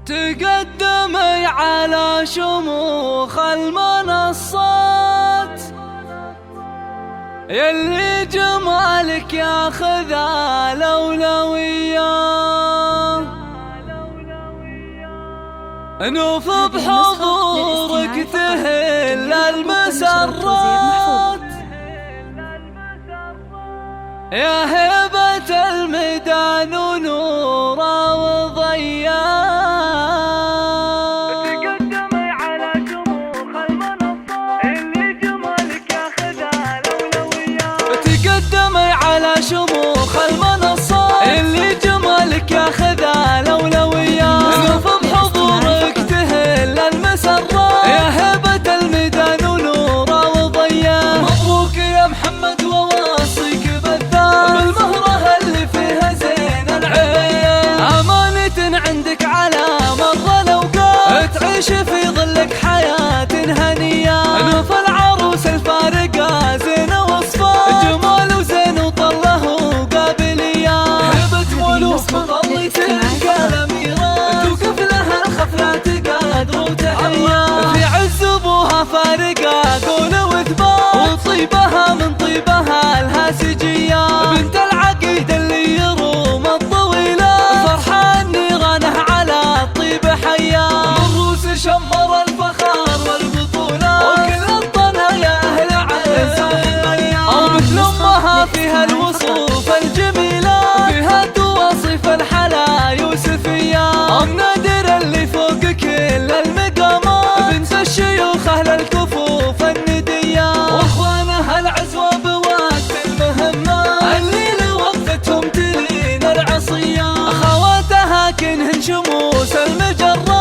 تقدمي على شموخ المنصات، يلي جمالك ياخذ الأولوية. نوف بحضورك تهل المسرات، يا هبة الميدان ونوره وضياء. تقدمي على شموخ المنصات، اللي جمالك ياخذ الأولوية. تقدمي على شموخ المنصات، اللي جمالك ياخذ الأولوية. نوف بحضورك تهل المسرات، يا هبة الميدان ونوره وضياء. مبروك يا محمد وواصيك بالمهرة اللي فيها زين العين، أمانة عندك على مر الأوقات، تعيش في ظلك حياة هنية. نوف العروس الفارقة زين وصفات، جمال وزين وطله وقابلية. هبة ملوك بطلي تلك الأميرات، توقف لها الخفلات قدر وتحية. في عز أبوها فارقة قول وثبات، وطيبها من طيبها الهاسجية. بنت العقيد اللي يروم الطويلة، فرحة النيرانه على الطيب حيا. من روس شمر الفخار والبطولة، وكل الطنا يا أهل عز أو مثل أمها فيها الوصوف الجميلة، فيها تواصف الحلا يوسفية. أم نادر اللي فوق كل المقامات، بنت الشيوخ أهل الكفوف الندية. واخوانها العزوة بوقت المهمات، اللي لوقفتهم تلين العصية. أخواتها كنهن شموس المجرات،